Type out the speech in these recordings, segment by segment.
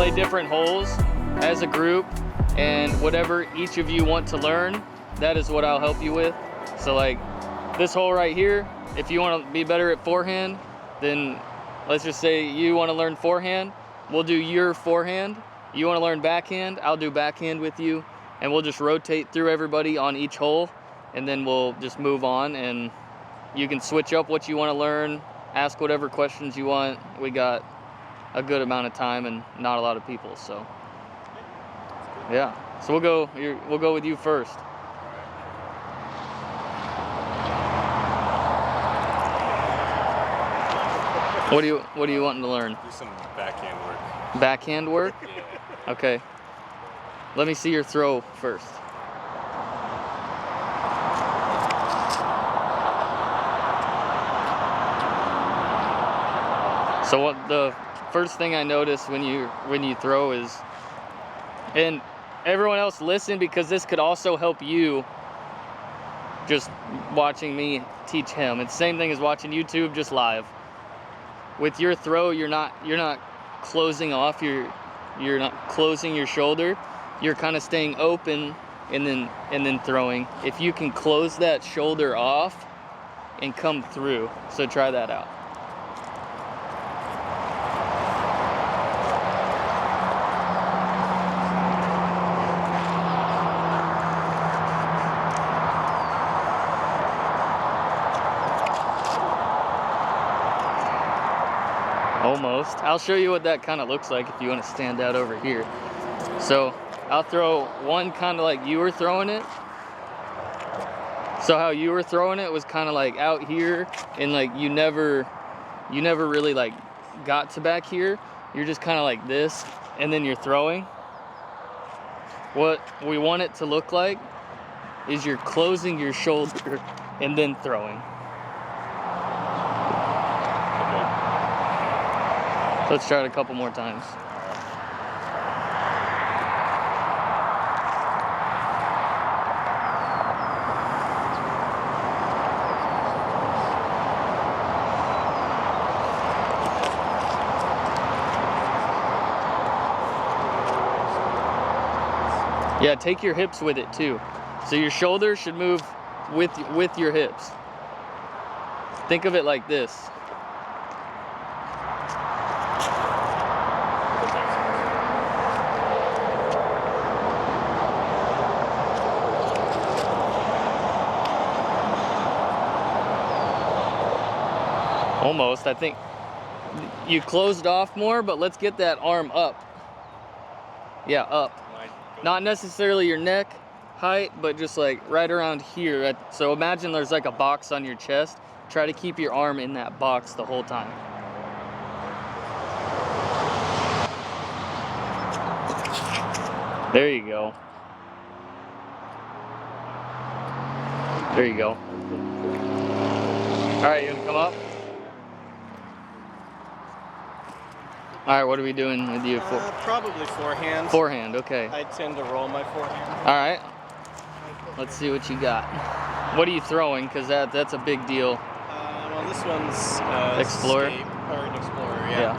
play different holes as a group, and whatever each of you want to learn, that is what I'll help you with. So like this hole right here, if you want to be better at forehand, then let's just say you want to learn forehand, we'll do your forehand. You want to learn backhand, I'll do backhand with you, and we'll just rotate through everybody on each hole, and then we'll just move on, and you can switch up what you want to learn, ask whatever questions you want. We got a good amount of time and not a lot of people, so yeah. So we'll go with you first. What do you wanting to learn? Do some backhand work. Backhand work? Yeah. Okay. Let me see your throw first. So what the first thing I notice when you throw is, and everyone else listen, because this could also help you just watching me teach him. It's the same thing as watching YouTube, just live. With your throw, you're not closing off, you're not closing your shoulder. You're kind of staying open and then throwing. If you can close that shoulder off and come through. So try that out. Almost. I'll show you what that kind of looks like if you want to stand out over here. So I'll throw one kind of like you were throwing it. So how you were throwing it was kind of like out here, and like you never really like got to back here. You're just kind of like this, and then you're throwing. What we want it to look like is you're closing your shoulder and then throwing. Let's try it a couple more times. Yeah, take your hips with it too. So your shoulders should move with your hips. Think of it like this. Almost. I think you closed off more, but let's get that arm up. Yeah, up. Not necessarily your neck height, but just like right around here. So imagine there's like a box on your chest. Try to keep your arm in that box the whole time. There you go. There you go. All right, you gonna come up? All right, what are we doing with you? Probably forehand. Forehand, okay. I tend to roll my forehand. All right. Let's see what you got. What are you throwing? Because that's a big deal. Well, this one's Explorer. Escape, or an Explorer, yeah.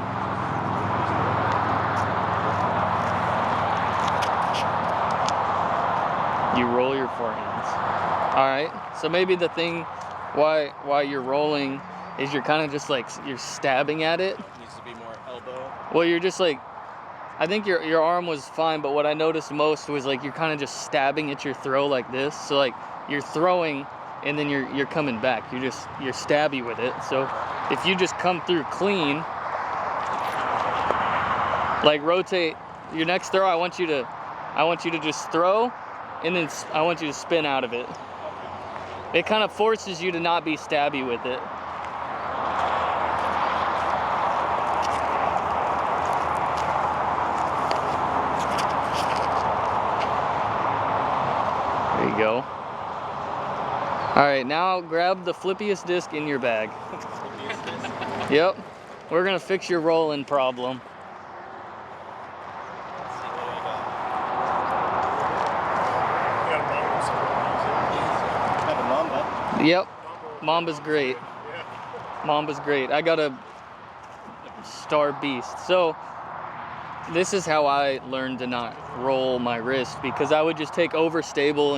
You roll your forehands. All right. So maybe the thing why you're rolling is you're kind of just like you're stabbing at it. Needs to be more elbow. Well, you're just like, I think your arm was fine, but what I noticed most was like you're kind of just stabbing at your throw like this. So like you're throwing and then you're coming back. You're stabby with it. So if you just come through clean, like rotate your next throw, I want you to just throw, and then I want you to spin out of it. It kind of forces you to not be stabby with it. There you go. All right, now grab the flippiest disc in your bag. Yep. We're gonna fix your rolling problem. Yep, Mamba's great. Mamba's great. I got a star beast. So this is how I learned to not roll my wrist, because I would just take overstable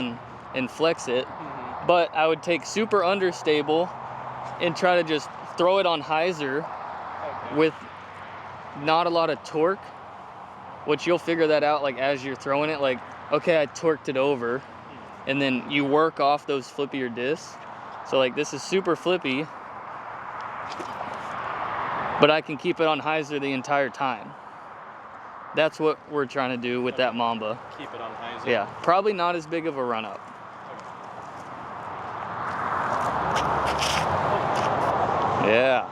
and flex it, but I would take super understable and try to just throw it on hyzer with not a lot of torque, which you'll figure that out like as you're throwing it, like, okay, I torqued it over, and then you work off those flippier discs. So like this is super flippy, but I can keep it on hyzer the entire time. That's what we're trying to do with that Mamba. Keep it on hyzer. Yeah, probably not as big of a run up. Yeah.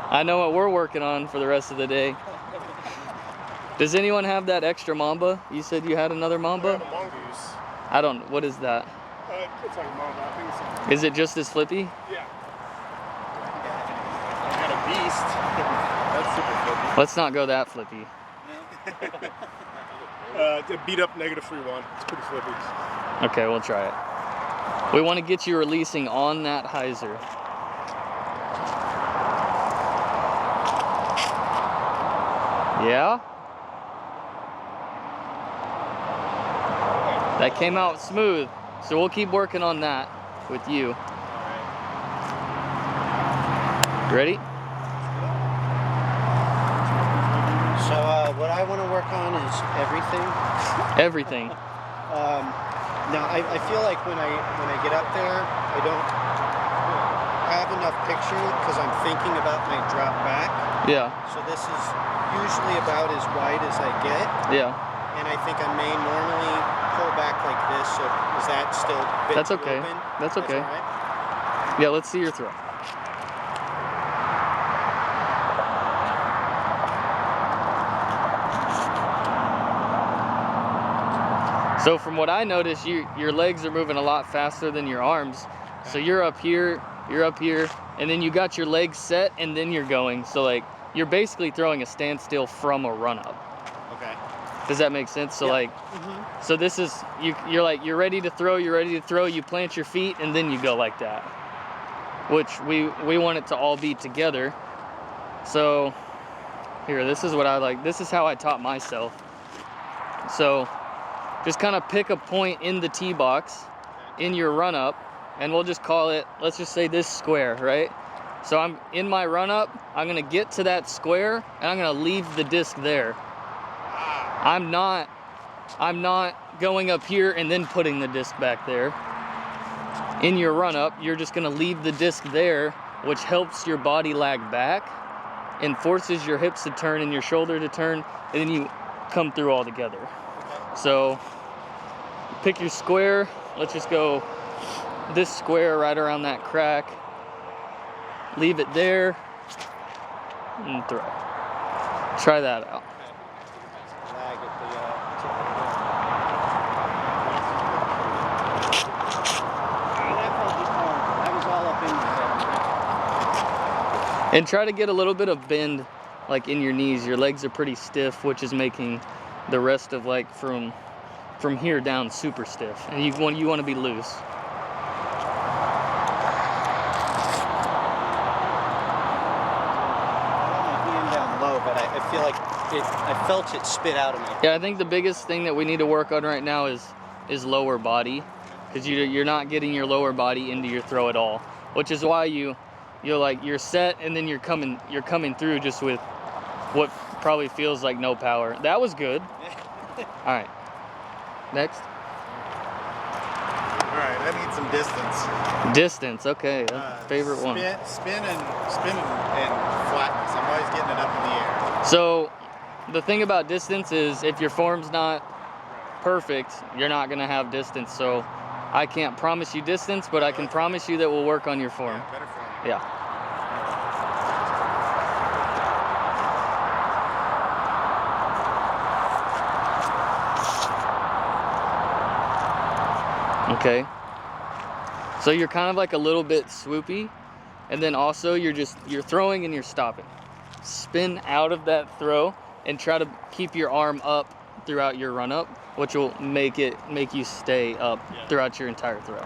I know what we're working on for the rest of the day. Does anyone have that extra Mamba? You said you had another Mamba? I have a mongoose. I don't, what is that? It's like a Mamba. I think it's Is it just as flippy? yeah. I got a beast. That's super flippy. Let's not go that flippy. It beat up -3-1. It's pretty flippy. Okay, we'll try it. We want to get you releasing on that hyzer. Yeah? That came out smooth, so we'll keep working on that with you. Ready? So what I want to work on is everything. Everything. Now I feel like when I get up there, I don't have enough picture because I'm thinking about my drop back. Yeah, So this is usually about as wide as I get, yeah. and I think I may normally pull back like this. So is that still a bit That's too okay. open? That's okay. all right? Yeah, let's see your throw. So from what I noticed, your legs are moving a lot faster than your arms. So you're up here, and then you got your legs set, and then you're going. So like, you're basically throwing a standstill from a run up. Okay. Does that make sense? So Yeah. like, so this is, you're like, you're ready to throw, you plant your feet, and then you go like that. Which we want it to all be together. So here, this is what I like. This is how I taught myself. So just kind of pick a point in the tee box, in your run up, and we'll just call it, let's just say this square, right? So I'm in my run up, I'm gonna get to that square, and I'm gonna leave the disc there. I'm not going up here and then putting the disc back there. In your run up, you're just gonna leave the disc there, which helps your body lag back and forces your hips to turn and your shoulder to turn, and then you come through all together. So pick your square. Let's just go this square right around that crack. Leave it there and throw. Try that out. Lag at the tip that felt just hard. I was all up in there. And try to get a little bit of bend like in your knees. Your legs are pretty stiff, which is making the rest of like from here down super stiff. And you want to be loose. Down low, but I feel like I felt it spit out of me. Yeah, I think the biggest thing that we need to work on right now is lower body, because you're not getting your lower body into your throw at all, which is why you're set, and then you're coming through just with what probably feels like no power. That was good. All right, next. All right, I need some distance. Distance, okay, that's favorite one. Spin and flatness. I'm always getting it up in the air. So the thing about distance is if your form's not perfect, you're not gonna have distance. So I can't promise you distance, but I can promise you that we'll work on your form. Yeah, better form. Yeah. Okay. So you're kind of like a little bit swoopy, and then also you're throwing and you're stopping. Spin out of that throw and try to keep your arm up throughout your run up, which will make you stay up throughout your entire throw.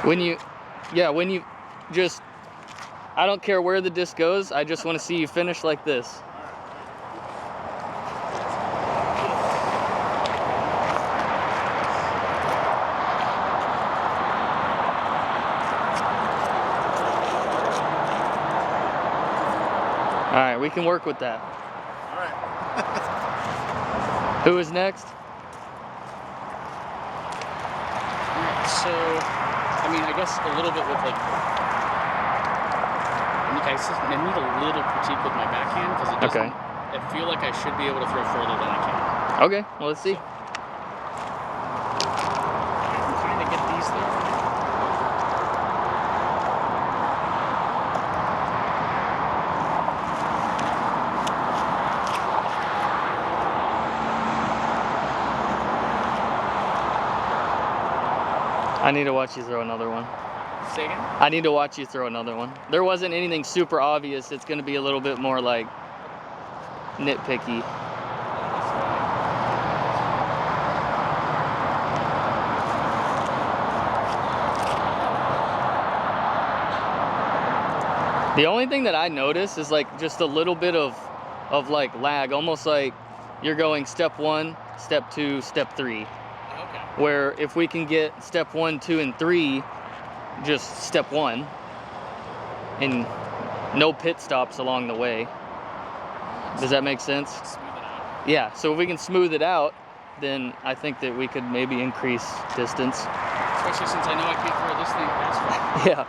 When you just, I don't care where the disc goes, I just want to see you finish like this. All right, we can work with that. All right. Who is next? So, I mean, I guess a little bit with like, I need a little critique with my backhand because it doesn't. Okay. I feel like I should be able to throw further than I can. Okay, well, let's see. I can kind of get these there. I need to watch you throw another one. Say again? I need to watch you throw another one. There wasn't anything super obvious. It's going to be a little bit more like nitpicky. The only thing that I notice is like just a little bit of like lag, almost like you're going step 1, step 2, step 3. Okay. Where if we can get step 1, 2, and 3, just step 1, and no pit stops along the way. Does that make sense? Smooth it out. Yeah, so if we can smooth it out, then I think that we could maybe increase distance. Especially since I know I can't throw this thing fast. Yeah.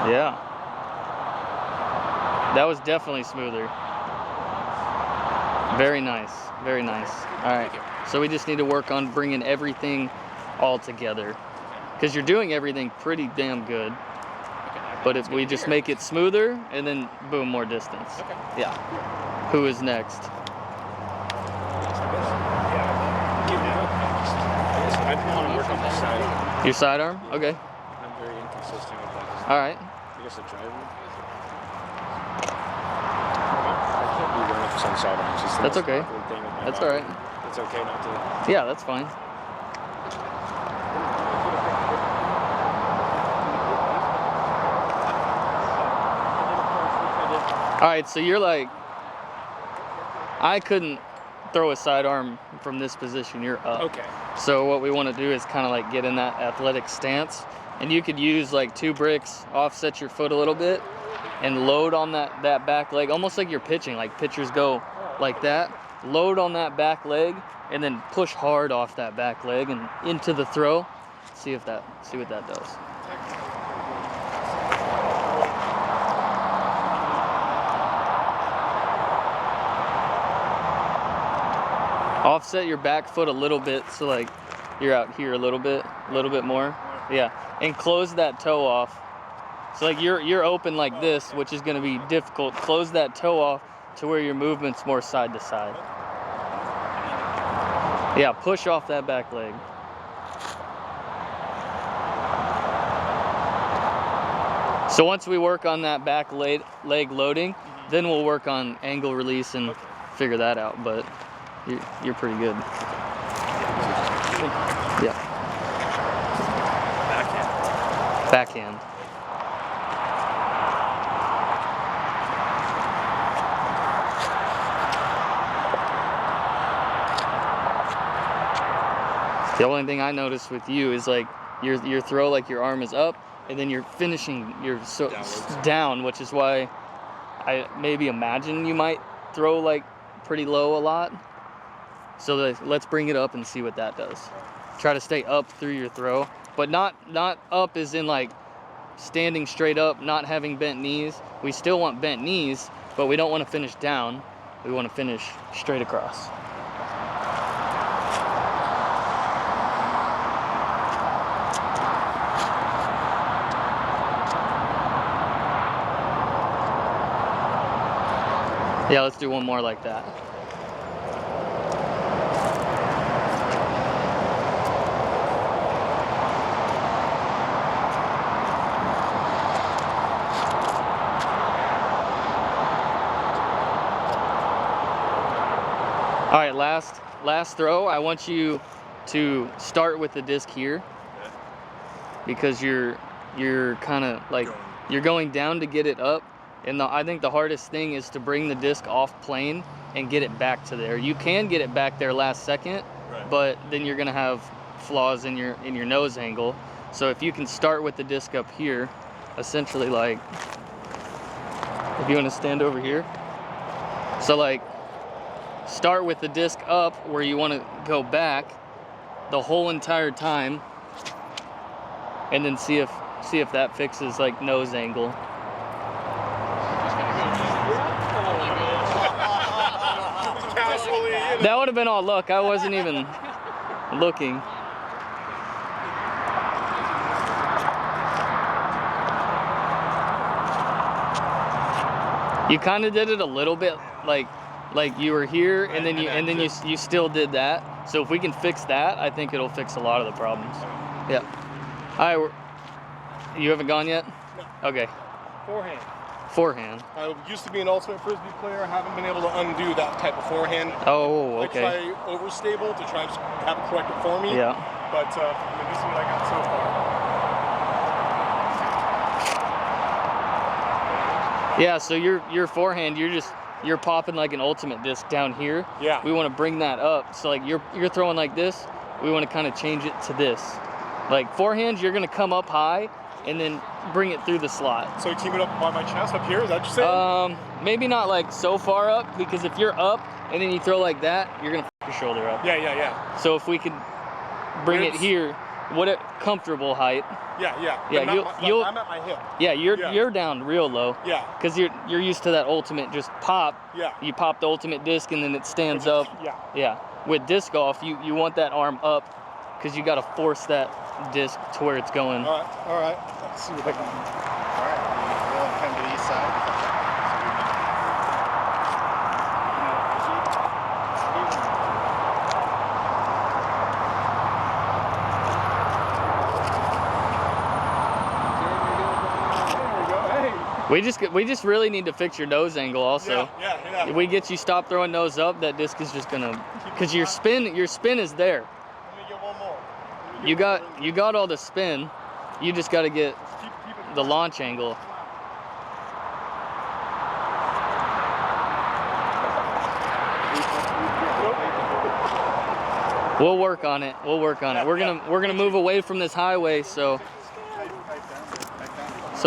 Yeah. That was definitely smoother. Very nice. Very nice. All right. So we just need to work on bringing everything all together. Because you're doing everything pretty damn good. But if we just make it smoother, and then boom, more distance. Okay. Yeah. Who is next? I want to work on the side. Your sidearm? Okay. I'm very inconsistent with that. All right. I guess a driver. I can't be 100% sidearms. It's the That's most okay. awkward thing with my That's body. all right. It's okay not to. Yeah, that's fine. All right, so you're like, I couldn't throw a sidearm from this position. You're up. Okay. So what we want to do is kind of like get in that athletic stance, and you could use like 2 bricks, offset your foot a little bit, and load on that back leg, almost like you're pitching. Like pitchers go like that. Load on that back leg, and then push hard off that back leg and into the throw. See what that does. Offset your back foot a little bit, so like you're out here a little bit more. Yeah, and close that toe off. So like you're open like this, which is going to be difficult. Close that toe off to where your movement's more side to side. Yeah, push off that back leg. So once we work on that back leg loading, then we'll work on angle release and figure that out. But you're pretty good. Yeah. Backhand. The only thing I noticed with you is like your throw, like your arm is up, and then you're finishing down, which is why I maybe imagine you might throw like pretty low a lot. So let's bring it up and see what that does. Try to stay up through your throw, but not up as in like standing straight up, not having bent knees. We still want bent knees, but we don't want to finish down. We want to finish straight across. Yeah, let's do one more like that. All right, last throw. I want you to start with the disc here because you're kind of like you're going down to get it up, and I think the hardest thing is to bring the disc off plane and get it back to there. You can get it back there last second, Right. but then you're gonna have flaws in your nose angle. So if you can start with the disc up here, essentially like if you want to stand over here, so like start with the disc up where you want to go back the whole entire time, and then see if that fixes like nose angle. That would have been all luck. I wasn't even looking. You kind of did it a little bit like you were here, and then you still did that. So if we can fix that, I think it'll fix a lot of the problems. Yeah. All right. You haven't gone yet? No. Okay. Forehand. Forehand. I used to be an ultimate frisbee player. I haven't been able to undo that type of forehand. Oh, okay. I try overstable to try and have it correct it for me. Yeah. But I mean, this is what I got so far. Yeah. So your forehand, you're popping like an ultimate disc down here. Yeah. We want to bring that up. So like you're throwing like this. We want to kind of change it to this. Like forehands, you're gonna come up high and then bring it through the slot. So you team it up by my chest up here, is that what you're saying? Maybe not like so far up, because if you're up and then you throw like that, you're gonna f your shoulder up. Yeah. So if we could bring it here, comfortable height. Yeah. Yeah, I'm at my hip. Yeah, you're down real low. Yeah. Because you're used to that ultimate just pop. Yeah. You pop the ultimate disc and then it stands up. Yeah. Yeah. With disc golf, you want that arm up because you got to force that disc to where it's going. All right. Let's see what I can do. All right, we'll come to the east side. We just really need to fix your nose angle also. Yeah. If we get you stop throwing nose up, that disc is just gonna, because your spin is there. Let me get one more. You got all the spin. You just got to get the launch angle. We'll work on it. We're gonna move away from this highway so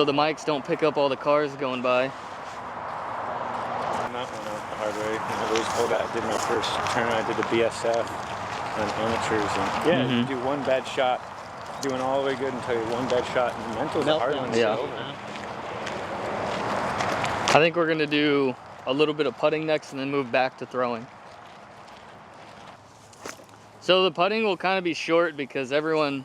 the mics don't pick up all the cars going by. On that one out the hard way. I was told that I did my first turn. I did the BSF on amateurs, and yeah, you do one bad shot, doing all the way good until you one bad shot, and mental's a hard one to get over. I think we're gonna do a little bit of putting next, and then move back to throwing. So the putting will kind of be short because everyone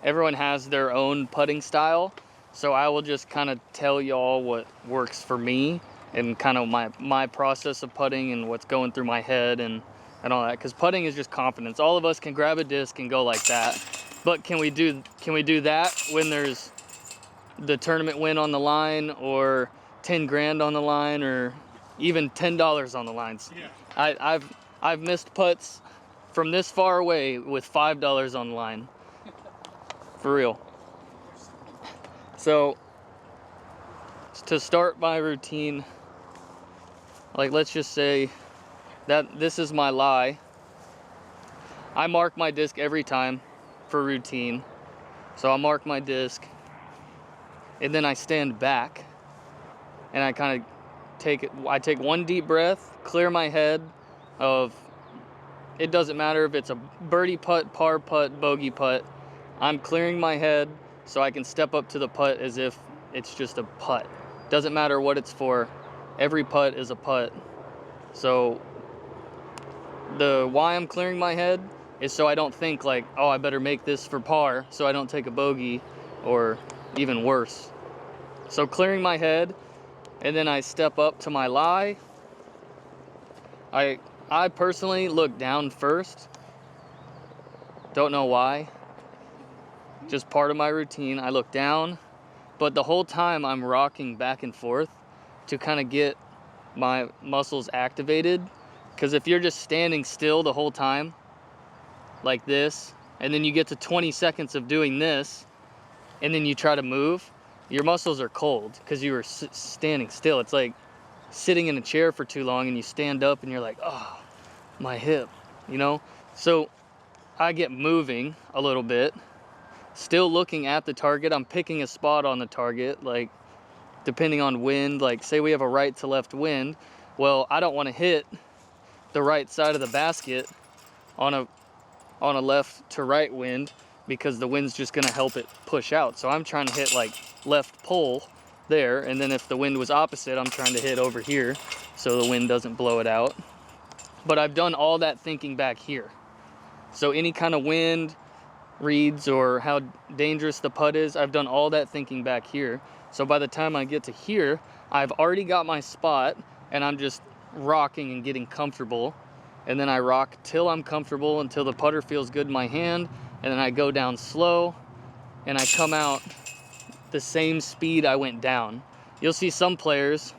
has their own putting style. So I will just kind of tell y'all what works for me and kind of my process of putting and what's going through my head and all that. Because putting is just confidence. All of us can grab a disc and go like that. But can we do that when there's the tournament win on the line, or 10 grand on the line, or even $10 on the lines? Yeah. I've missed putts from this far away with $5 on the line. For real. So to start my routine, like let's just say that this is my lie. I mark my disc every time for routine. So I mark my disc and then I stand back and I kind of take one deep breath, clear my head of, it doesn't matter if it's a birdie putt, par putt, bogey putt. I'm clearing my head so I can step up to the putt as if it's just a putt. Doesn't matter what it's for. Every putt is a putt. So why I'm clearing my head is so I don't think like, oh, I better make this for par so I don't take a bogey, or even worse. So clearing my head, and then I step up to my lie. I personally look down first. Don't know why. Just part of my routine. I look down, but the whole time I'm rocking back and forth to kind of get my muscles activated Because if you're just standing still the whole time, like this, and then you get to 20 seconds of doing this, and then you try to move, your muscles are cold because you were standing still. It's like sitting in a chair for too long and you stand up and you're like, oh, my hip, you know? So I get moving a little bit, still looking at the target. I'm picking a spot on the target, like depending on wind, like say we have a right to left wind. Well, I don't want to hit the right side of the basket on a left to right wind because the wind's just gonna help it push out. So I'm trying to hit like left pole there, and then if the wind was opposite, I'm trying to hit over here so the wind doesn't blow it out. But I've done all that thinking back here. So any kind of wind reads or how dangerous the putt is, I've done all that thinking back here. So by the time I get to here, I've already got my spot and I'm just rocking and getting comfortable. And then I rock till I'm comfortable, until the putter feels good in my hand, and then I go down slow and I come out the same speed I went down. You'll see some players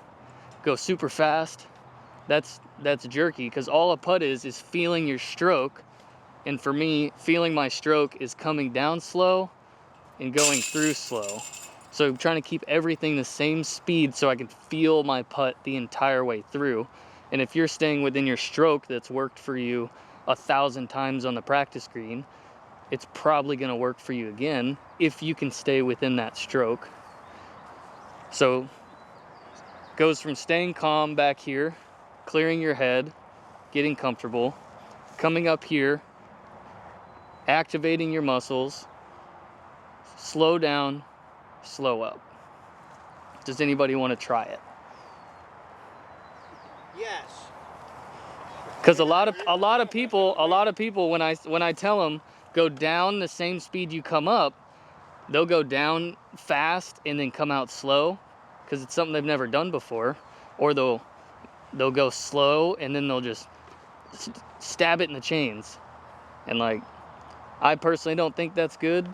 go super fast. That's jerky, because all a putt is feeling your stroke. And for me, feeling my stroke is coming down slow and going through slow. So I'm trying to keep everything the same speed so I can feel my putt the entire way through. And if you're staying within your stroke that's worked for you 1,000 times on the practice green, it's probably going to work for you again if you can stay within that stroke. So goes from staying calm back here, clearing your head, getting comfortable, coming up here, activating your muscles, slow down, slow up. Does anybody want to try it? Yes. Because a lot of people when I tell them go down the same speed you come up, they'll go down fast and then come out slow because it's something they've never done before, or they'll go slow and then they'll just stab it in the chains. And like, I personally don't think that's good,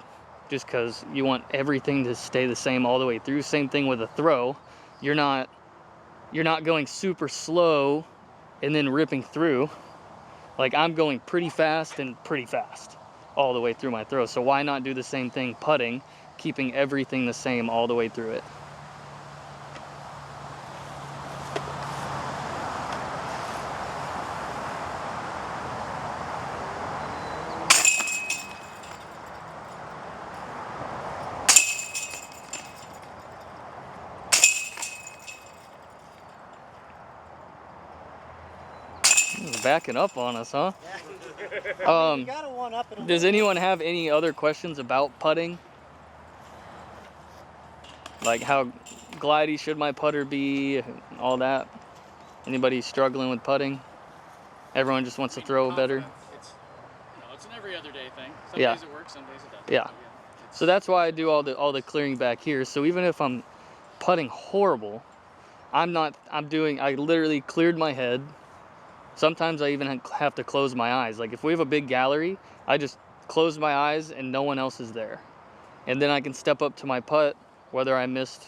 just because you want everything to stay the same all the way through. Same thing with a throw. You're not going super slow and then ripping through. Like, I'm going pretty fast and pretty fast all the way through my throw. So why not do the same thing putting, keeping everything the same all the way through it? Backing up on us, huh? You gotta one up it. Does anyone have any other questions about putting? Like how glidey should my putter be, all that? Anybody struggling with putting? Everyone just wants to throw better? It's an every other day thing. Some Yeah. days it works, some days it doesn't. Yeah. So that's why I do all the clearing back here. So even if I'm putting horrible, I literally cleared my head. Sometimes I even have to close my eyes. Like if we have a big gallery, I just close my eyes and no one else is there. And then I can step up to my putt, whether I missed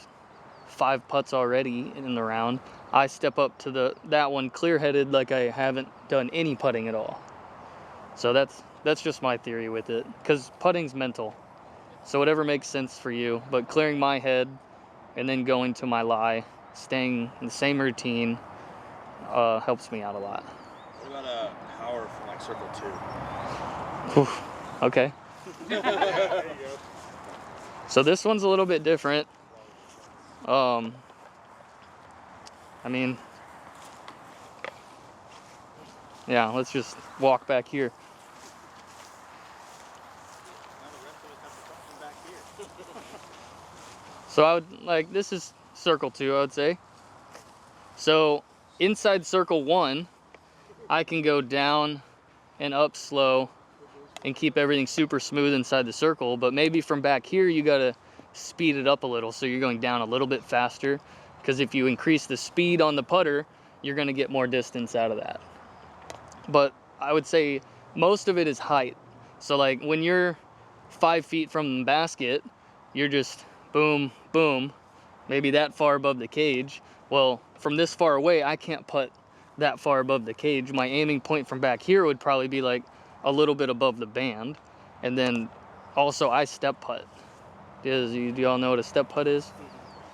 5 putts already in the round, I step up to that one clear-headed like I haven't done any putting at all. So that's just my theory with it, because putting's mental. So whatever makes sense for you, but clearing my head and then going to my lie, staying in the same routine, helps me out a lot. What about a power from like circle 2? Oof, okay. There you go. So this one's a little bit different. I mean, yeah, let's just walk back here. So I would, like, this is circle 2, I would say. So inside circle 1, I can go down and up slow and keep everything super smooth inside the circle, but maybe from back here you gotta speed it up a little, so you're going down a little bit faster, because if you increase the speed on the putter, you're gonna get more distance out of that. But I would say most of it is height. So like when you're 5 feet from the basket, you're just boom, boom, maybe that far above the cage. Well, from this far away, I can't putt that far above the cage. My aiming point from back here would probably be like a little bit above the band. And then also I step putt. Do y'all know what a step putt is?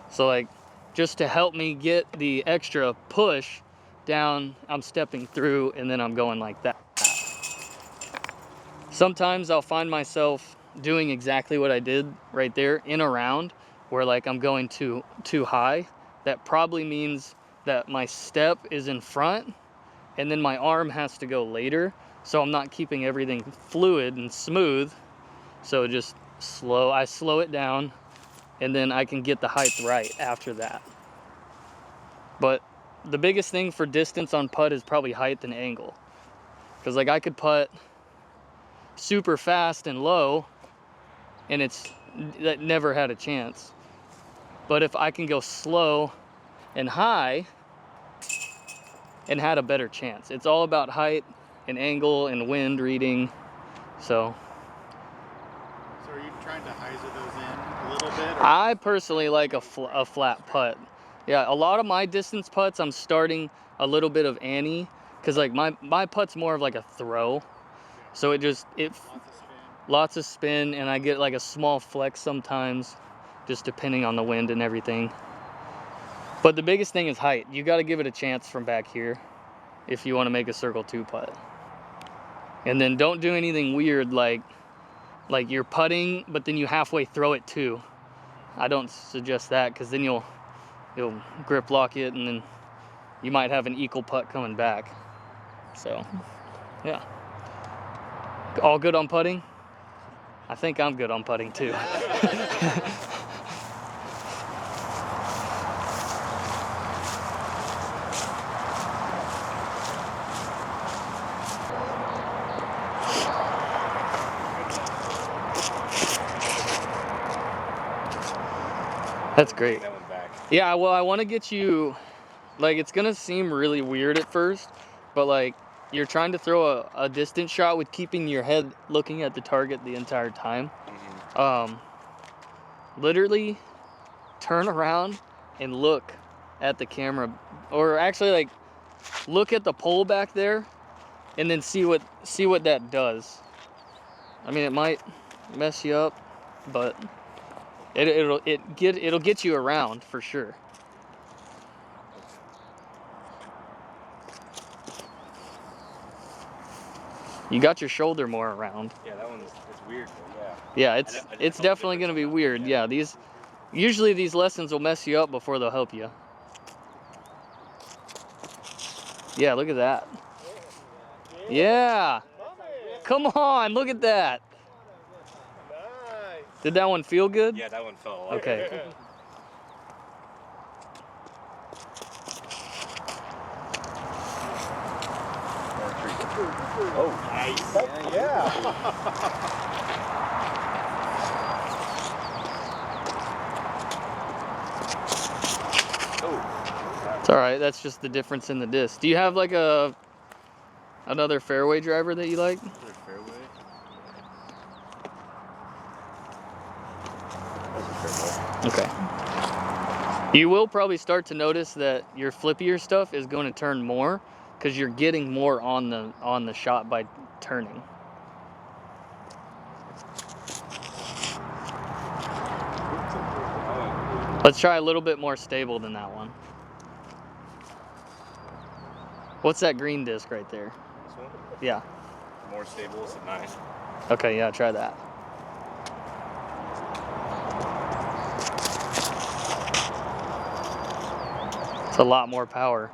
So like, just to help me get the extra push down, I'm stepping through and then I'm going like that. Sometimes I'll find myself doing exactly what I did right there in a round where like I'm going too high. That probably means that my step is in front and then my arm has to go later. So I'm not keeping everything fluid and smooth. So just I slow it down and then I can get the height right after that. But the biggest thing for distance on putt is probably height and angle. Because like I could putt super fast and low and that never had a chance. But if I can go slow and high and had a better chance. It's all about height and angle and wind reading. So are you trying to hyzer those in a little bit? Or? I personally like a flat putt. Yeah, a lot of my distance putts, I'm starting a little bit of ante, because like my putt's more of like a throw. So lots of spin, and I get like a small flex sometimes, just depending on the wind and everything. But the biggest thing is height. You got to give it a chance from back here if you want to make a circle 2 putt. And then don't do anything weird like you're putting, but then you halfway throw it too. I don't suggest that, because then you'll grip lock it, and then you might have an equal putt coming back. So, yeah. All good on putting? I think I'm good on putting too. That's great. That one back. Yeah, well, I want to get you, like, it's going to seem really weird at first, but like, you're trying to throw a distance shot with keeping your head looking at the target the entire time. Literally turn around and look at the camera, or actually like look at the pole back there and then see what that does. I mean, it might mess you up, but it'll get you around for sure. You got your shoulder more around. Yeah, that one's weird. Yeah, it's definitely gonna be weird. Yeah, usually these lessons will mess you up before they'll help you. Yeah, look at that. Yeah. Come on, look at that. Did that one feel good? Yeah, that one felt a lot. Okay. Oh, nice. Yeah. It's all right. That's just the difference in the disc. Do you have like another fairway driver that you like? Another fairway? Okay. You will probably start to notice that your flippier stuff is going to turn more, because you're getting more on the shot by turning. Let's try a little bit more stable than that one. What's that green disc right there? This one? Yeah. More stable, is it 9? Okay, yeah, try that. It's a lot more power.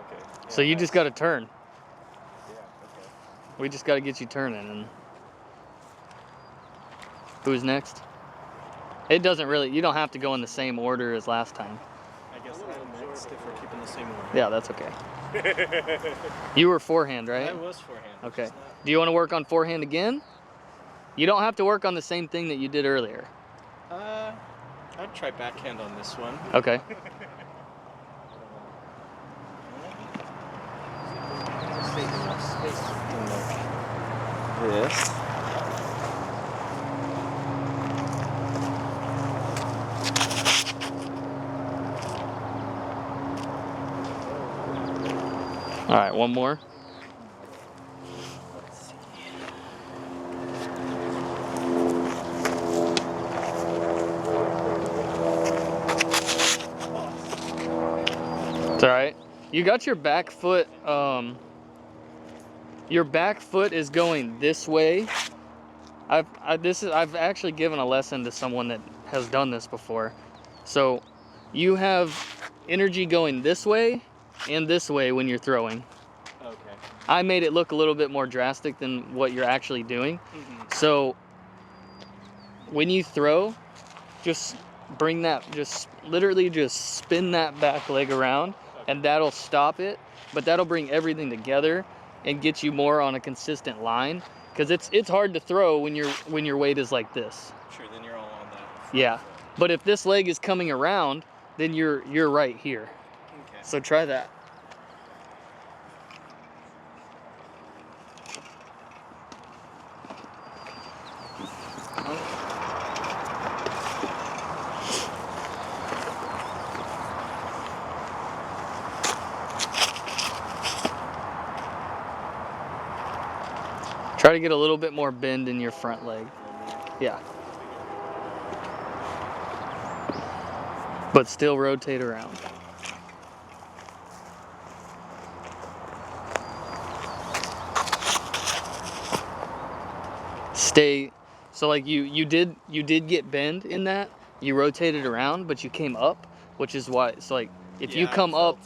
Okay. Yeah, So you just got to turn. Yeah, okay. We just got to get you turning. And who's next? It doesn't really, you don't have to go in the same order as last time. I guess I'm next if we're keeping the same order. Yeah, that's okay. You were forehand, right? I was forehand. Okay. Do you want to work on forehand again? You don't have to work on the same thing that you did earlier. I'd try backhand on this one. Okay. This. All right, one more. It's all right. You got your back foot. Your back foot is going this way. I've actually given a lesson to someone that has done this before. So you have energy going this way and this way when you're throwing. Okay. I made it look a little bit more drastic than what you're actually doing. So when you throw, just bring that, just literally just spin that back leg around, and that'll stop it, but that'll bring everything together and get you more on a consistent line, because it's hard to throw when your weight is like this. Sure, then you're all on that. Yeah, but if this leg is coming around, then you're right here. Okay. So try that. Try to get a little bit more bend in your front leg. Yeah. But still rotate around. Stay, so like you did get bend in that. You rotated around, but you came up, which is why, so like if you come up,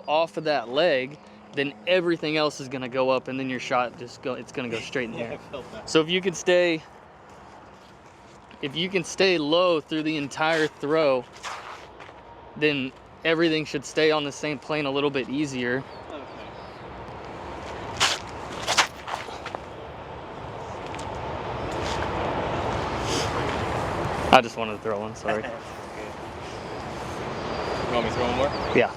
off of that leg, then everything else is gonna go up, and then your shot it's gonna go straight in the air. So if you can stay low through the entire throw, then everything should stay on the same plane a little bit easier. I just wanted to throw one, sorry. You want me to throw one more? Yeah.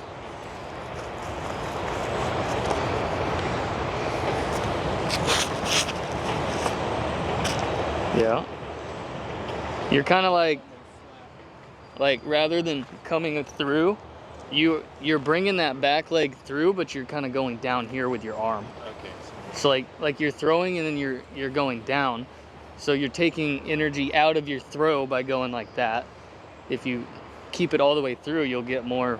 Yeah. You're kind of like rather than coming through, you're bringing that back leg through, but you're kind of going down here with your arm. Okay. So like you're throwing and then you're going down. So you're taking energy out of your throw by going like that. If you keep it all the way through, you'll get more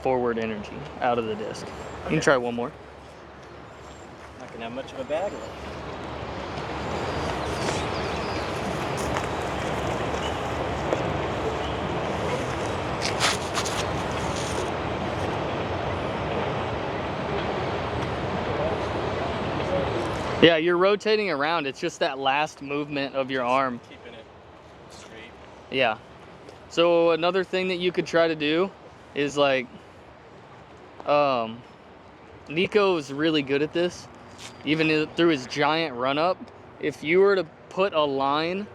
forward energy out of the disc. You can try one more. Not gonna have much of a bag left. Yeah, you're rotating around. It's just that last movement of your arm. Keeping it straight. Yeah. So another thing that you could try to do is like, Nico is really good at this, even through his giant run up. If you were to put a line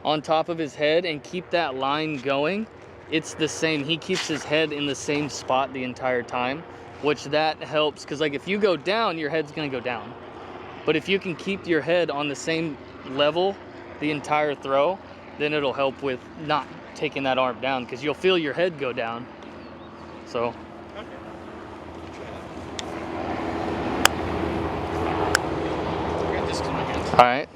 on top of his head and keep that line going, it's the same. He keeps his head in the same spot the entire time, which that helps, because like if you go down, your head's gonna go down. But if you can keep your head on the same level the entire throw, then it'll help with not taking that arm down, because you'll feel your head go down. So. All right.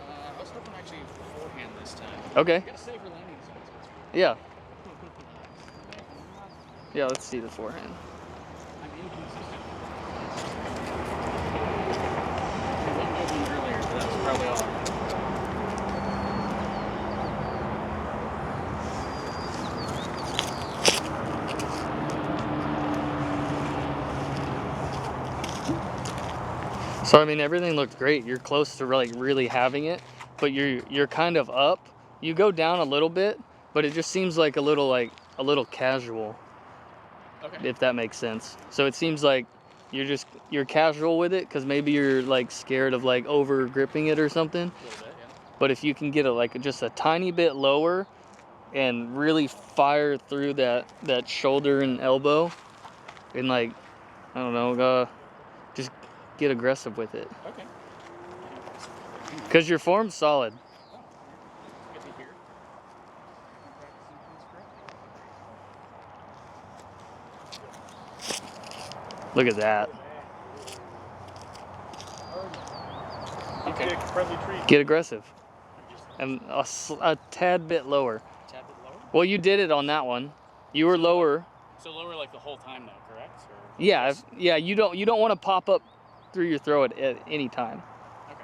I was hoping actually forehand this time. Okay. Gotta save for landing spots. Yeah. Yeah, let's see the forehand. I'm inconsistent. I went over one earlier, so that's probably all. So I mean, everything looked great. You're close to like really having it, but you're kind of up. You go down a little bit, but it just seems like a little casual. Okay. If that makes sense. So it seems like you're casual with it, because maybe you're like scared of like over gripping it or something. A little bit, yeah. But if you can get it like just a tiny bit lower and really fire through that shoulder and elbow, and like, I don't know, just get aggressive with it. Okay. Because your form's solid. Good to hear. Practicing things correctly. Look at that. Okay. Big friendly treat. Get aggressive. And a tad bit lower. Tad bit lower? Well, you did it on that one. You were lower. So lower like the whole time though, correct? Or Yeah, just- yeah. You don't want to pop up through your throw at any time. Okay.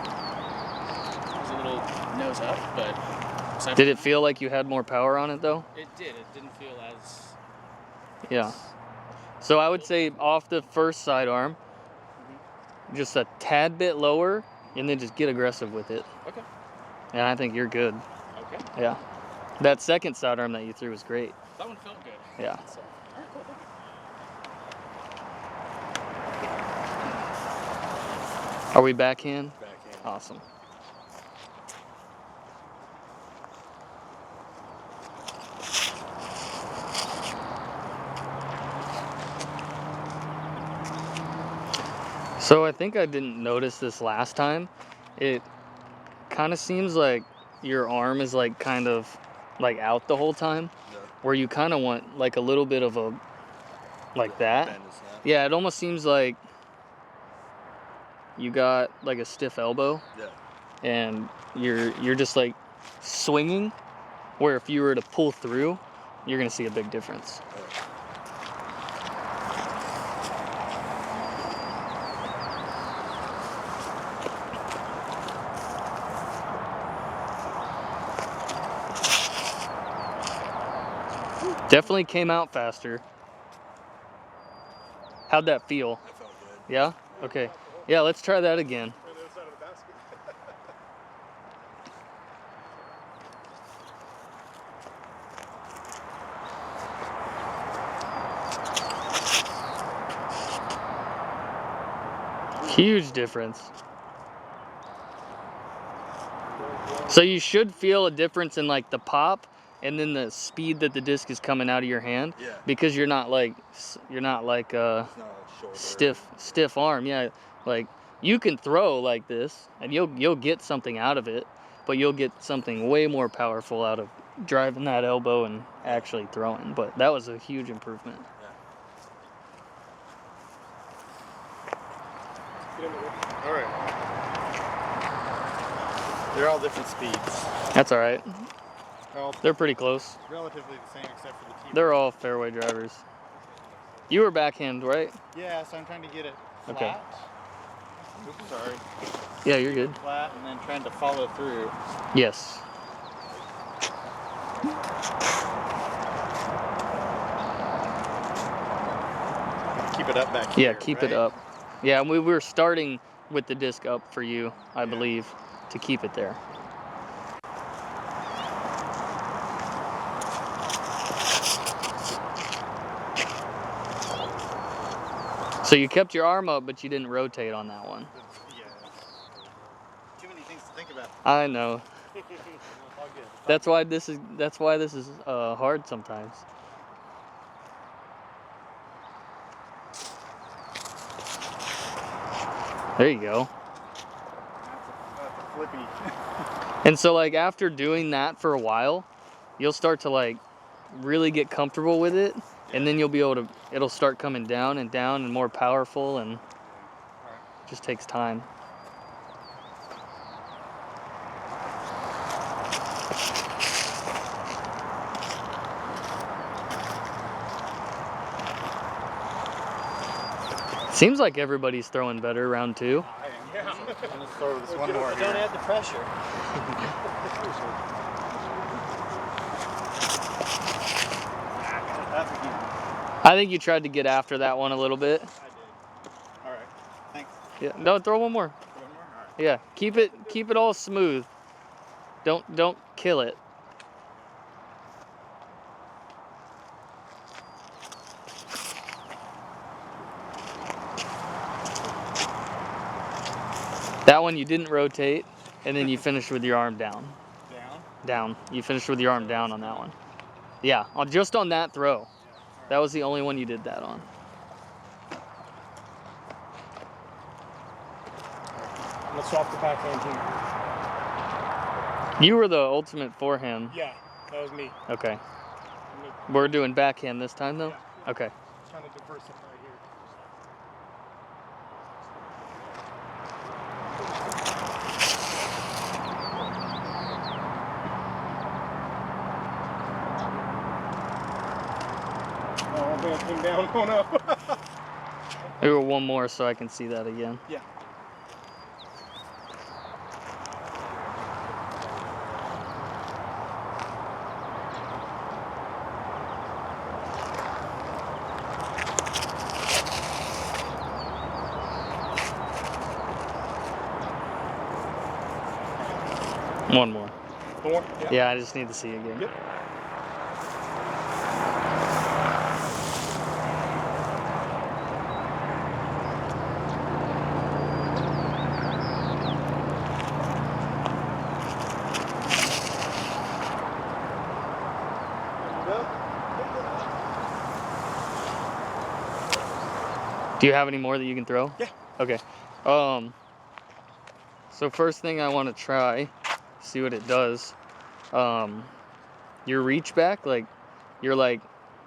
It was a little nose up, but aside Did from it feel like you had more power on it though? that, it did. It didn't feel as Yeah. So I would say off the first sidearm, just a tad bit lower, and then just get aggressive with it. okay. And I think you're good. Okay. Yeah. That second sidearm that you threw was great. That one felt good. Yeah. So, all right, cool. Thank you. Are we backhand? Backhand. Awesome. So I think I didn't notice this last time. It kind of seems like your arm is like kind of like out the whole time, Yeah. where you kind of want like a little bit of a like that. Bend and snap. Yeah, it almost seems like you got like a stiff elbow Yeah. and you're just like swinging, where if you were to pull through, you're gonna see a big difference. Definitely came out faster. How'd that feel? That felt good. Yeah? Okay. Yeah, let's try that again. On the other side of the basket. Huge difference. So you should feel a difference in like the pop and then the speed that the disc is coming out of your hand, Yeah. because you're not like It's not shoulder. stiff arm. Yeah, like you can throw like this and you'll get something out of it, but you'll get something way more powerful out of driving that elbow and actually throwing. But that was a huge improvement. All right. They're all different speeds. That's all right. All They're pretty close. relatively the same except for the keyboard. They're all fairway drivers. You were backhand, right? Yeah, so I'm trying to get it flat. Okay. Oops, sorry. Yeah, you're good. Flat, and then trying to follow through. Yes. Keep it up back here. Yeah, keep it right? up. Yeah, we were starting with the disc up for you, I believe, to keep it there. So you kept your arm up, but you didn't rotate on that one. Yeah. Too many things to think about. I know. All good. That's why this is hard sometimes. There you go. That's a flippy. And so like after doing that for a while, you'll start to like really get comfortable with it, and then you'll be able to, it'll start coming down and more powerful, and it just takes time. Seems like everybody's throwing better round two. Yeah. I'm gonna throw this one more Don't here. add the pressure. That's again. I think you tried to get after that one a little bit. I did. All right. Thanks. Yeah, no, throw one more. One more. All right. Yeah, keep it all smooth. Don't kill it. That one you didn't rotate, and then you finished with your arm down. Down. Down. You finished with your arm down on that one. Yeah, just on that throw. That was the only one you did that on. Let's swap the backhand here. You were the ultimate forehand. Yeah, that was me. Okay. We're doing backhand this time though? Yeah. Okay. Trying to diversify here. Oh, man, it came down. Oh no. Maybe one more so I can see that again. Yeah. One more. More? Yeah, I just need to see again. Yep. Do you have any more that you can throw? Yeah. Okay. So first thing I want to try, see what it does. Your reach back, like you're like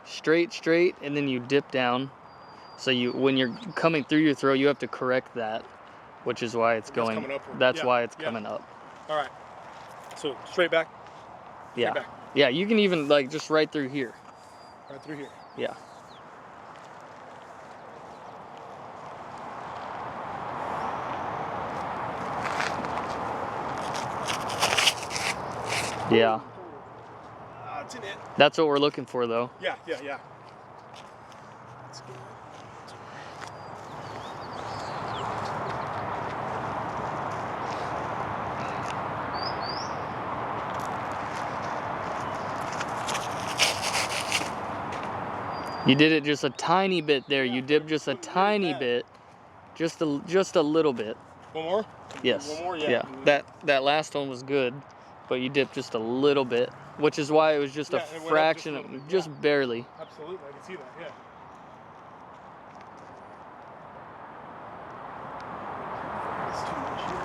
straight, and then you dip down. So when you're coming through your throw, you have to correct that, which is why it's going. Coming upward. That's Yeah, why it's yeah. coming up. All right. So straight back. Yeah. back. Yeah. You can even like just right through here. Right through here. Yeah. Yeah. That's in it. That's what we're looking for, though. Yeah. That's good. You did it just a tiny bit there. You dipped just a tiny bit, just a little bit. One more? Yes. One more? Yeah. That last one was good, but you dipped just a little bit, which is why it was just a Yeah, it went up fraction, just a little bit, just yeah. barely. Absolutely. I can see that. Yeah. That's too much here.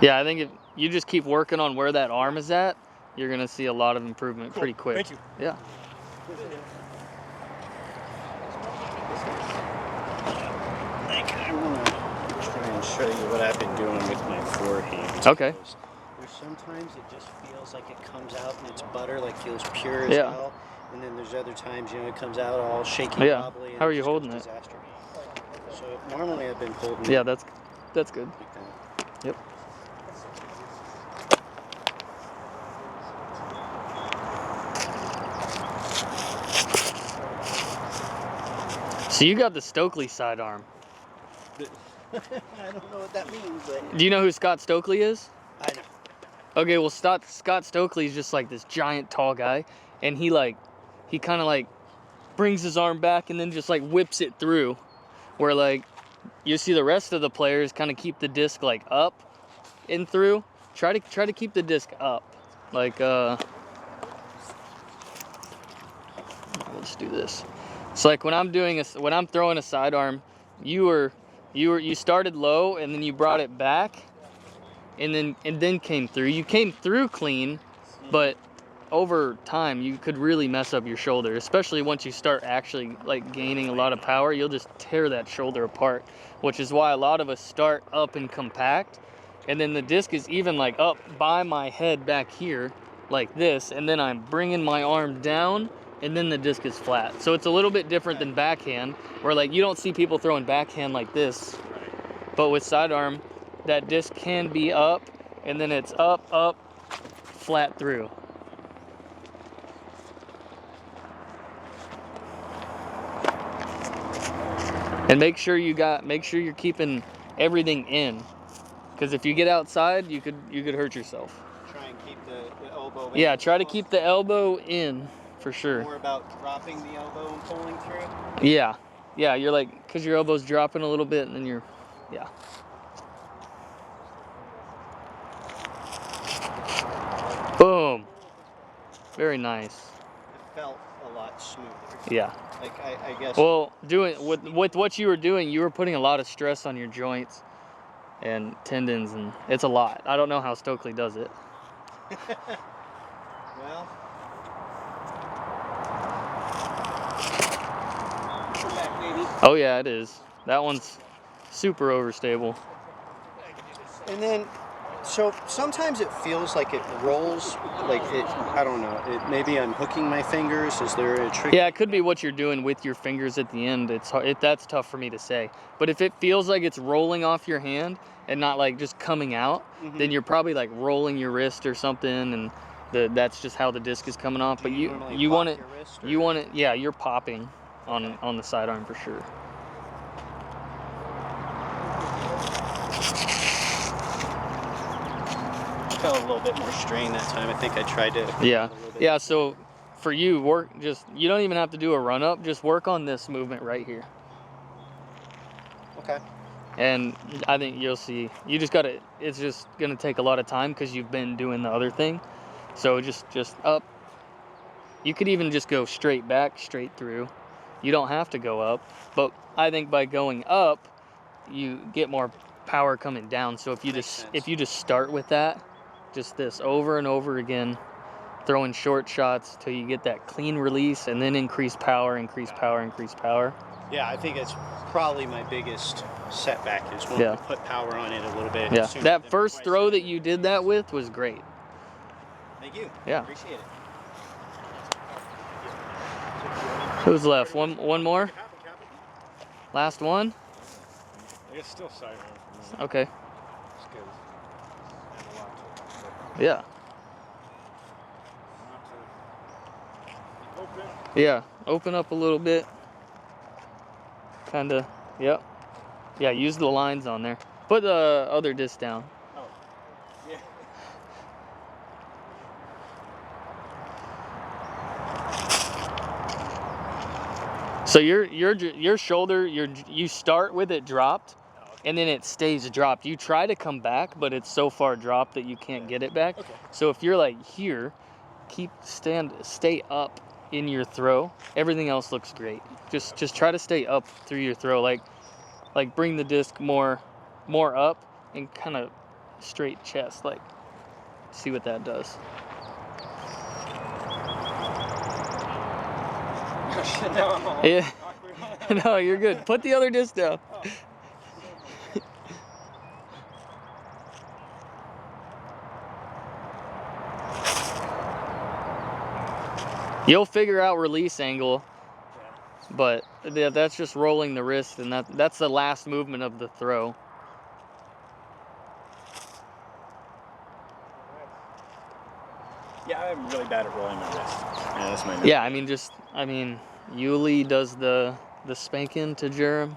Yeah, I think if you just keep working on where that arm is at, you're gonna see a lot of improvement Cool. pretty quick. Thank you. Yeah. I want to try and show you what I've been doing with my forehand. Okay. There's sometimes it just feels like it comes out and it's butter, like feels pure as Yeah. hell. And then there's other times, you know, it comes out all shaky, Yeah. wobbly. And How are it you just holding goes it? disaster. So normally I've been holding Yeah, it that's good. like that. Yep. So you got the Stokely sidearm. I don't know what that means, but Do you know who Scott Stokely is? I know. Okay, well Scott Stokely is just like this giant tall guy, and he kind of like brings his arm back and then just like whips it through, where like you see the rest of the players kind of keep the disc like up and through. Try to keep the disc up, like let's do this. So like when I'm throwing a sidearm, you started low and then you brought it back, and then came through. You came through clean, but over time you could really mess up your shoulder, especially once you start actually like gaining a lot of power. You'll just tear that shoulder apart, which is why a lot of us start up and compact, and then the disc is even like up by my head back here like this, and then I'm bringing my arm down, and then the disc is flat. So it's a little bit different than backhand, where like you don't see people throwing backhand like this, but with sidearm, that disc can be up, and then it's up, flat through. And make sure you're keeping everything in, because if you get outside, you could hurt yourself. Try and keep the elbow in. Yeah, try to keep the elbow in for sure. More about dropping the elbow and pulling through. Yeah, you're like, because your elbow's dropping a little bit, and then yeah. Boom. Very nice. felt a lot smoother. Yeah. Like I guess. Well, doing with what you were doing, you were putting a lot of stress on your joints and tendons, and it's a lot. I don't know how Stokely does it. Well. Oh yeah, it is. That one's super overstable. And then, so sometimes it feels like it rolls, like it, I don't know, maybe I'm hooking my fingers. Is there a trick? Yeah, it could be what you're doing with your fingers at the end. That's tough for me to say. But if it feels like it's rolling off your hand and not like just coming out, then you're probably like rolling your wrist or something, and that's just how the disc is coming off. But you want it, yeah, you're popping on the sidearm for sure. I felt a little bit more strain that time. I think I tried to. Yeah. So for you, you don't even have to do a run up. Just work on this movement right here. Okay. And I think you'll see. You just gotta. It's just gonna take a lot of time because you've been doing the other thing. So just up. You could even just go straight back, straight through. You don't have to go up. But I think by going up, you get more power coming down. So if you just start with that, just this over and over again, throwing short shots till you get that clean release, and then increase power, increase power, increase power. Yeah, I think it's probably my biggest setback is wanting to put power on it a little bit. Yeah, that first throw that you did that with was great. Thank you. Yeah. Appreciate it. Who's left? One more? Last one? I guess still sidearm. Okay. Yeah. Yeah, open up a little bit. Kinda, yep. Yeah, use the lines on there. Put the other disc down. Oh, yeah. So your shoulder, you start with it dropped, and then it stays dropped. You try to come back, but it's so far dropped that you can't get it back. Okay. So if you're like here, stay up in your throw. Everything else looks great. Just try to stay up through your throw. Like bring the disc more up and kind of straight chest. Like, see what that does. Yeah. No, you're good. Put the other disc down. You'll figure out release angle, but that's just rolling the wrist, and that's the last movement of the throw. Yeah, I'm really bad at rolling my wrist. Yeah, that's my. Yeah, Yuli does the spanking to germ.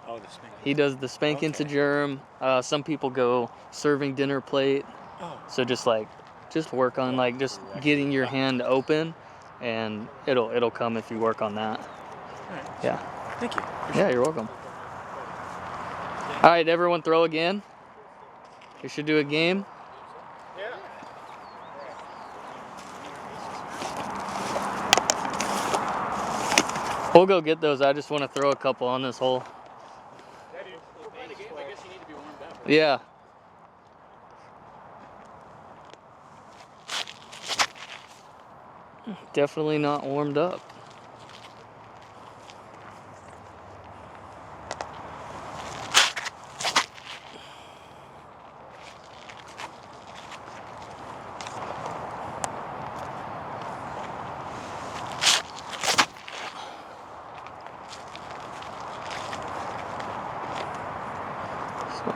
Oh, the spanking. He does the spanking to germ. Some people go serving dinner plate. Oh. So just work on just getting your hand open, and it'll come if you work on that. All right. Yeah. Thank you. Yeah, you're welcome. All right, everyone, throw again. We should do a game. We'll go get those. I just want to throw a couple on this hole. Yeah. Definitely not warmed up.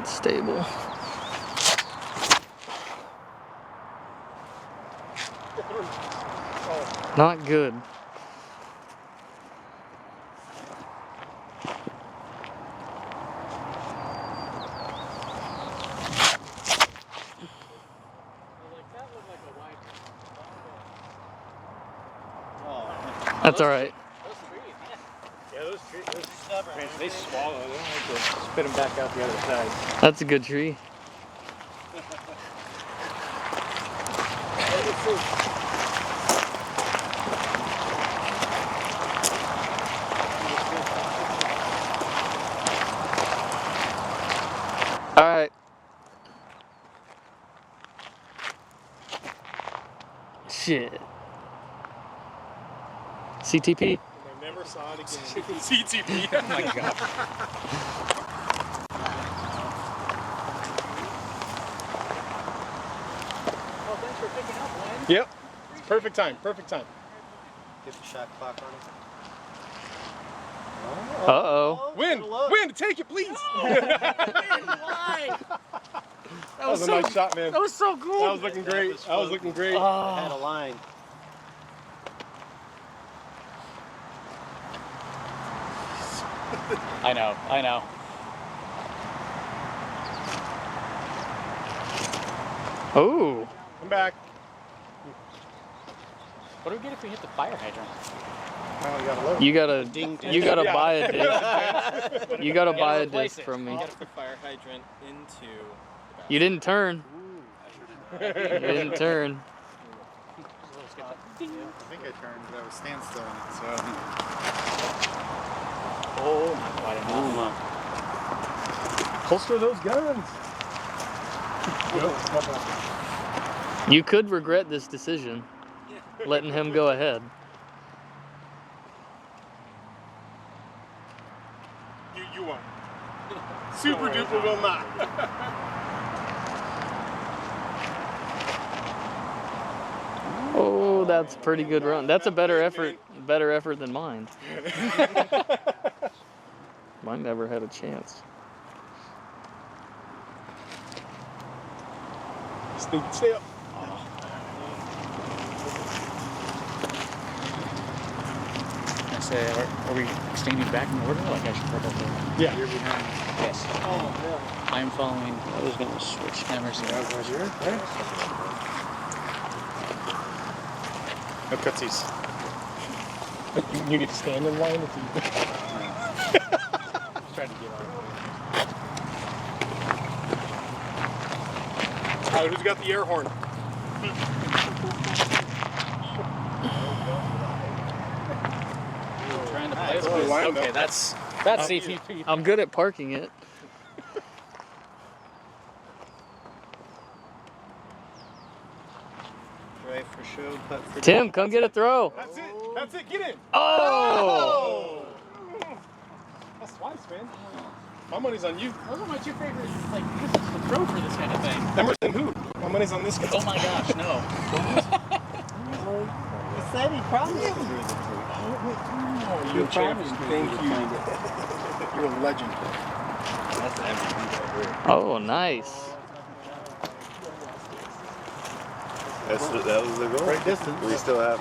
Stable. Not good. That's all right. Yeah, those trees, they swallow. They don't like to spit them back out the other side. That's a good tree. Shit. CTP. I never saw it again. CTP. Oh my god. Well, thanks for picking up, Lynn. Yep. Perfect time. Perfect time. Get the shot clock on it. Uh-oh. Win! Win! Take it, please! Why? That was a nice shot, man. That was so cool. That was looking great. That was looking great. I had a line. I know. I know. Oh. Come back. What do we get if we hit the fire hydrant? Now we gotta load. You gotta Ding, ding. you gotta Yeah. buy a disc. You gotta buy a replace disc it. from me. Get the fire hydrant into the bathroom. You didn't turn. You didn't turn. I think I turned, but I was standstill on it, so. Oh my god! Holster those guns. You could regret this decision, letting him go ahead. You won. Super duper will not. Oh, that's a pretty good run. That's a better effort than mine. Mine never had a chance. Stay up. I say, are we standing back in order? Like I should probably. Yeah. You're behind. Yes. Oh, I'm following I was going to switch. Emerson. No cutsies. You need to stand in line if you. Trying to get on. Alright, who's got the air horn? Trying to play Nice. with Line Okay, up. that's CTP. I'm good at parking it. Right for show, putt for Tim, come get a throw. That's it. That's it. Get in. Oh! That's twice, man. My money's on you. Those are my two favorite uses to throw for this kind of thing. Emerson, who? My money's on this guy. Oh my gosh, no. He said he promised. You're a champion. Thank you. You're a legend. Oh, nice. That was the goal. Right distance. We still have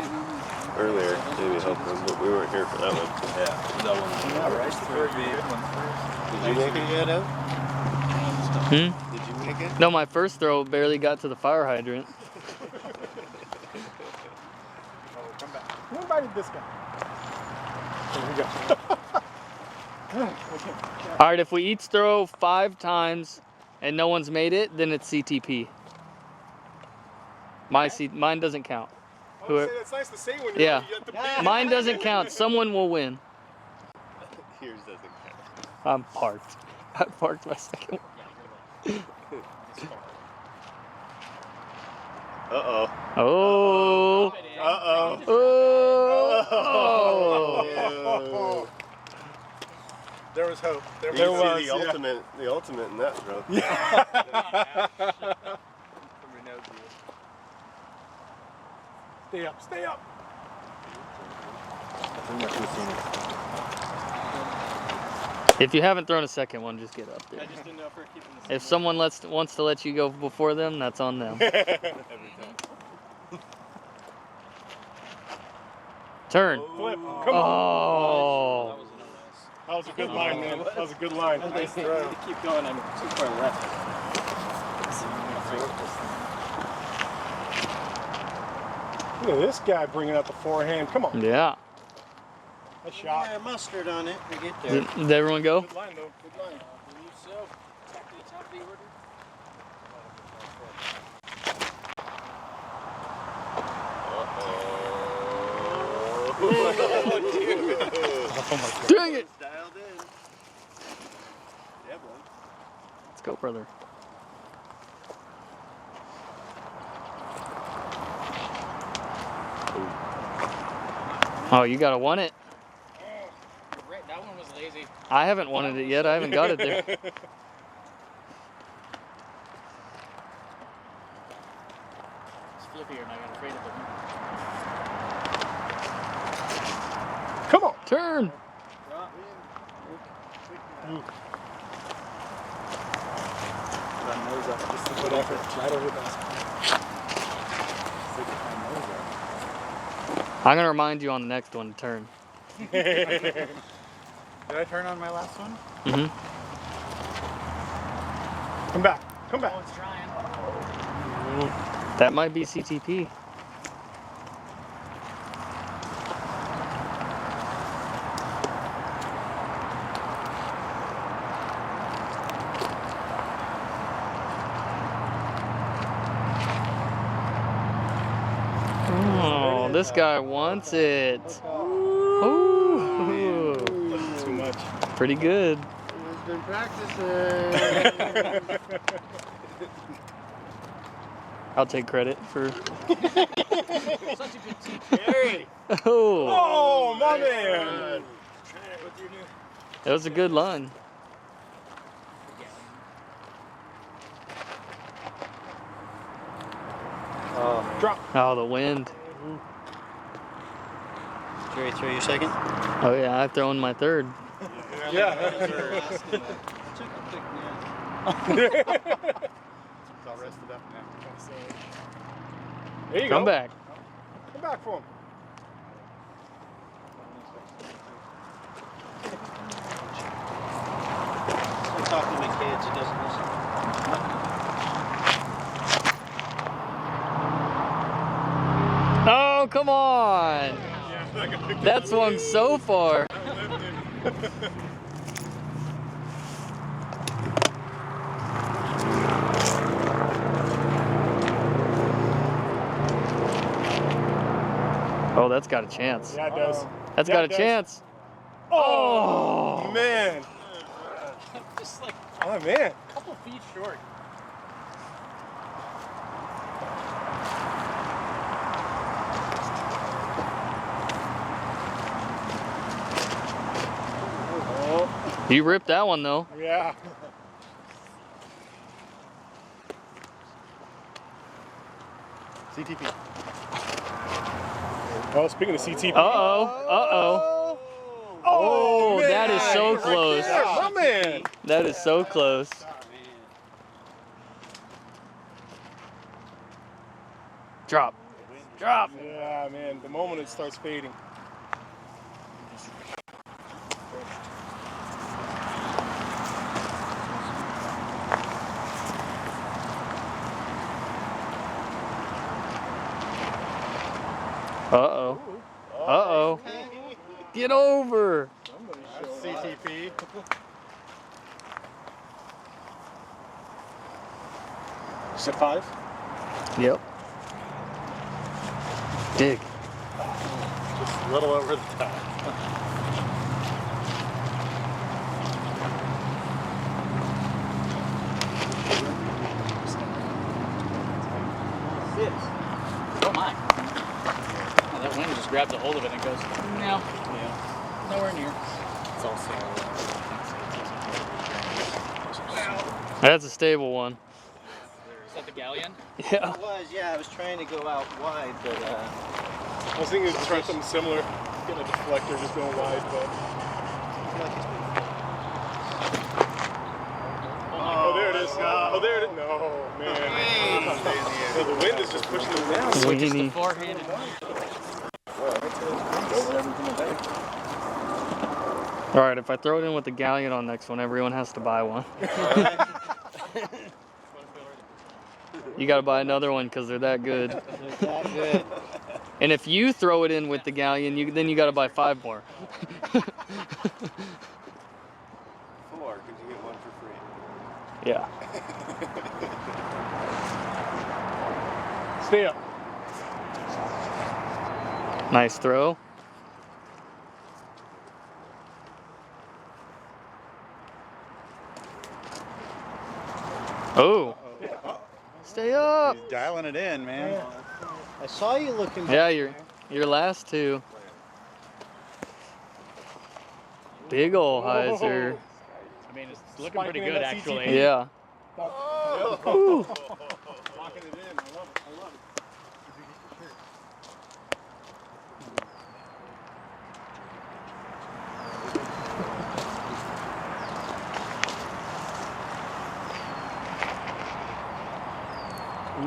earlier, maybe help them, but we weren't here for that one. Yeah, that one. Did you make it yet, Ev? Hmm? Did you make it? No, my first throw barely got to the fire hydrant. Come back. Who invited this guy? There we go. All right, if we each throw 5 times and no one's made it, then it's CTP. Mine doesn't count. It's nice to say when you're Yeah. at the big. Mine doesn't count. Someone will win. Yours doesn't count. I'm parked. I parked my second one. Uh-oh. Oh. Uh-oh. Oh. There was hope. There You was. see the ultimate in that throw. Stay up. Stay up. If you haven't thrown a second one, just get up there. I just didn't know if we were keeping the If someone wants to let you go before them, that's on them. Turn. Flip. Come on. Oh. That was a good line, man. That was a good line. Nice throw. keep going. I'm too far left. Look at this guy bringing out the forehand. Come on. Yeah. A shot. Yeah, mustard on it. We get there. Did everyone go? Good line, though. Good line. Dang it! Dialed in. Yeah, boy. Let's go, brother. Oh, you gotta want it. Right, that one was lazy. I haven't wanted it yet. I haven't got it there. It's flippier and I got afraid of it. Come on. Turn. Good effort. Right over the basket. I'm gonna remind you on the next one to turn. Did I turn on my last one? Mm-hmm. Come back. Come back. Oh, it's trying. That might be CTP. Oh, this guy wants it. Ooh. Too much. Pretty good. He's been practicing. I'll take credit for. Such a good team. Hey. Oh, Oh, my man. that was a good line. Drop. Oh, the wind. Jerry, throw your second. Oh yeah, I've thrown my third. Yeah. I took a quick nap. It's all rested up now. There you Come go. back. Come back for him. I'm talking to my kids. It doesn't listen. Oh, come on. That swung so far. Oh, that's got a chance. Yeah, it does. That's Yeah, got a it does. chance. Oh, man. Just like Oh, man. a couple feet short. You ripped that one though. Yeah. CTP. Oh, speaking of CTP. Uh-oh. Uh-oh. Oh, man. that is so Right close. there, my man. That is so close. Drop. Drop. Yeah, man. The moment it starts fading. Uh-oh. Uh-oh. Get over. CTP. Set 5. Yep. Dig. Just a little over the top. Don't mind. Oh, that wind just grabs a hold of it and it goes, no. Yeah. Nowhere near. It's also. That's a stable one. Is that the galleon? Yeah. It was, yeah. I was trying to go out wide, but I was thinking of trying something similar. Getting a deflector, just going wide, but. I feel like it's been Oh, there it is. Oh, there it is. No, man. So the wind is just pushing them down. Weenie. Four-handed. All right, if I throw it in with the galleon on next one, everyone has to buy one. You got to buy another one because they're that good. that good. And if you throw it in with the galleon, then you got to buy 5 more. 4, because you get one for free. Yeah. Stay up. Nice throw. Oh. Stay up. He's dialing it in, man. I saw you looking. Yeah, your last 2. big ol' hyzer. I mean, it's looking pretty good, actually. Yeah. Locking it in. I love it. I love it.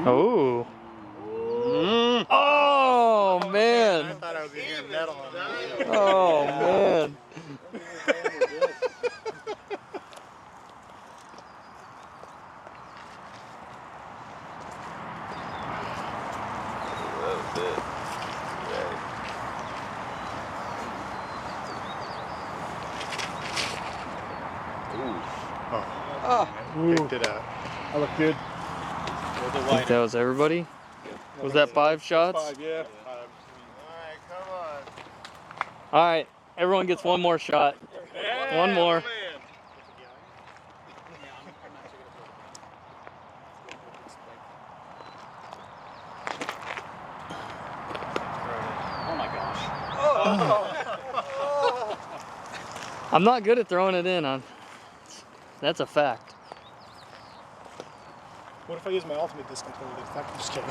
Oh. Oh man. I thought I was gonna hear metal on that. Oh man. That was it. Picked it up. I look good. I think that was everybody. Was that 5 shots? 5, yeah. Alright, come on. All right, everyone gets one more shot. One more. Man. Oh my gosh. I'm not good at throwing it in. That's a fact. What if I use my ultimate disc controller? I'm just kidding.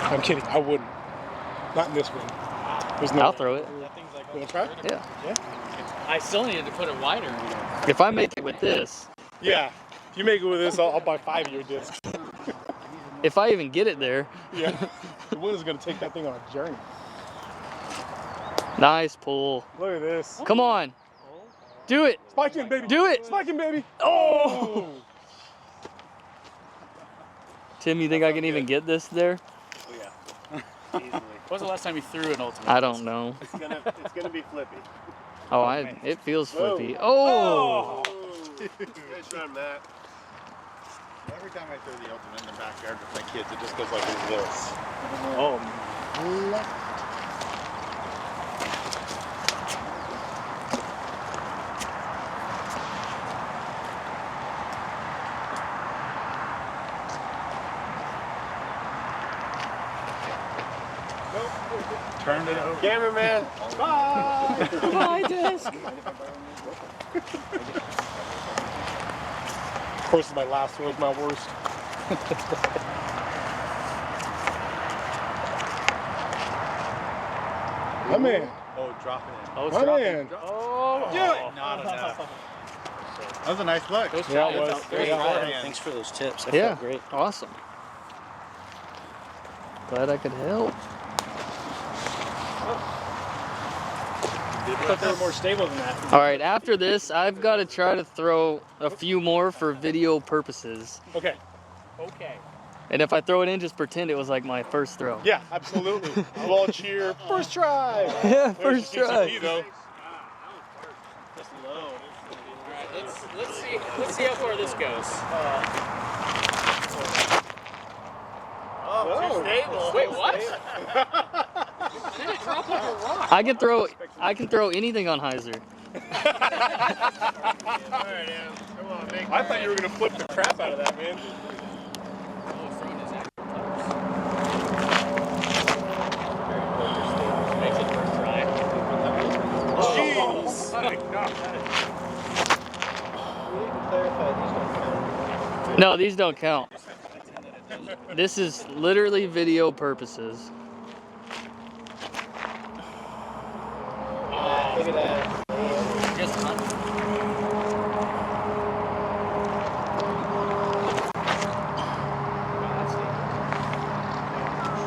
I'm kidding. I wouldn't. Not in this one. There's no. I'll throw it. You want to try? Yeah. Yeah. I still needed to put it wider. If I make it with this, Yeah. If you make it with this, I'll buy 5 of your discs. if I even get it there. Yeah. The wind is going to take that thing on a journey. Nice pull. Look at this. Come on. Do it. Spike in, baby. Do it. Spike in, baby. Oh. Tim, you think I can even get this there? When was the last time you threw an ultimate? I don't know. It's gonna be flippy. Oh, it feels flippy. Oh. Good try, Matt. Every time I throw the ultimate in the backyard with my kids, it just goes like this. Oh. Turned it over. Cameraman. Bye. Bye, disc. Of course, it's my last throw. It's my worst. My man. Oh, dropping it. Oh, it's My dropping. man. Oh, Do it. Not enough. That was a nice look. Yeah, it was. Thanks for those tips. That Yeah. felt great. Awesome. Glad I could help. I thought they were more stable than that. All right, after this, I've got to try to throw a few more for video purposes. Okay. Okay. And if I throw it in, just pretend it was like my first throw. Yeah, absolutely. We'll all cheer. First try. Yeah, There's first your try. PCP, though. Let's see how far this goes. Oh, too stable. Wait, what? Did it drop like a rock? I can throw anything on hyzer. Alright, Em. Come on, make I thought you were going to flip the crap out of that, man. Oh, it's throwing his actual colors. Makes it first try. Jeez. No, these don't count. This is literally video purposes. Look at that. Just hunt.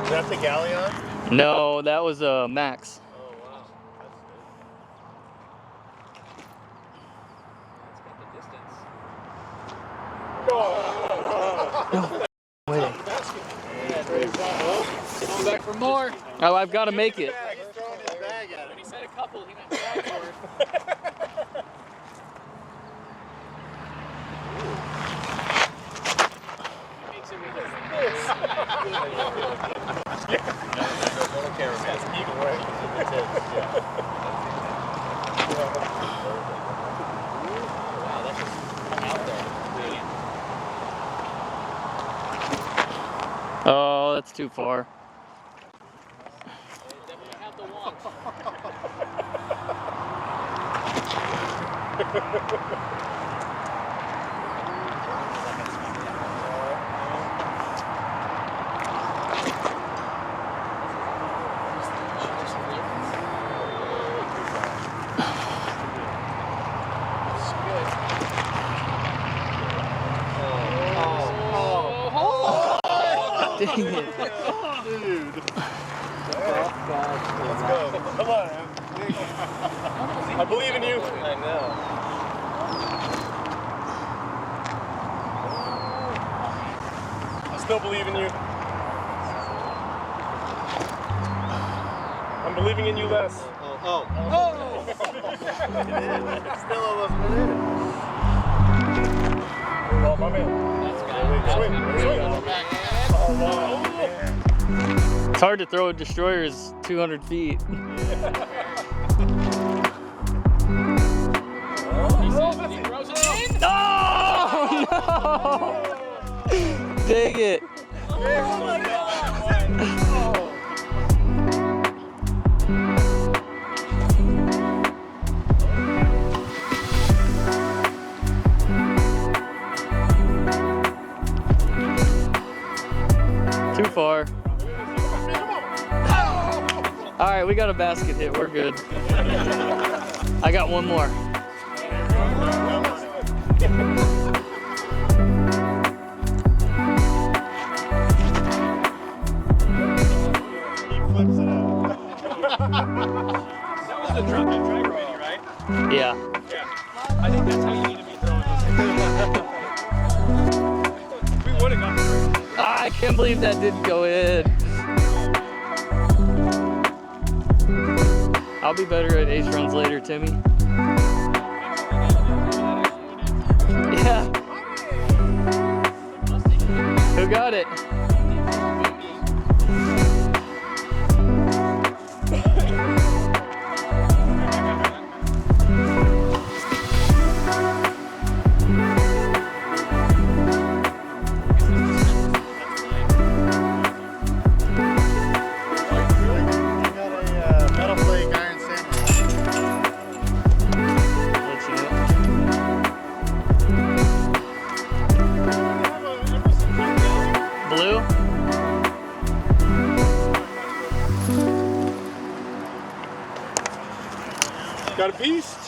Is that the galleon? No, that was a Max. Oh, wow. Wait. Going back for more. Oh, I've got to make it. He's throwing his bag at When it. he said a couple, he meant 5 more. He makes it with his Wow, that just hung out there. Oh, that's too far. Definitely have the one. Dang it. Dude. Let's go. Come on, man. I believe in you. I know. I still believe in you. I'm believing in you less. Oh. Still almost did it. Oh, my man. Swing. Oh, wow. It's hard to throw a destroyers 200 feet. No! Dang it. Too far. All right, we got a basket hit. We're good. I got one more. He flips it out. That was the drop and drag already, right? Yeah. Yeah. I think that's how you need to be throwing this. We would have gotten through. Ah, I can't believe that didn't go in. I'll be better at ace runs later, Timmy. Yeah. Who got it? Blue? Got a piece?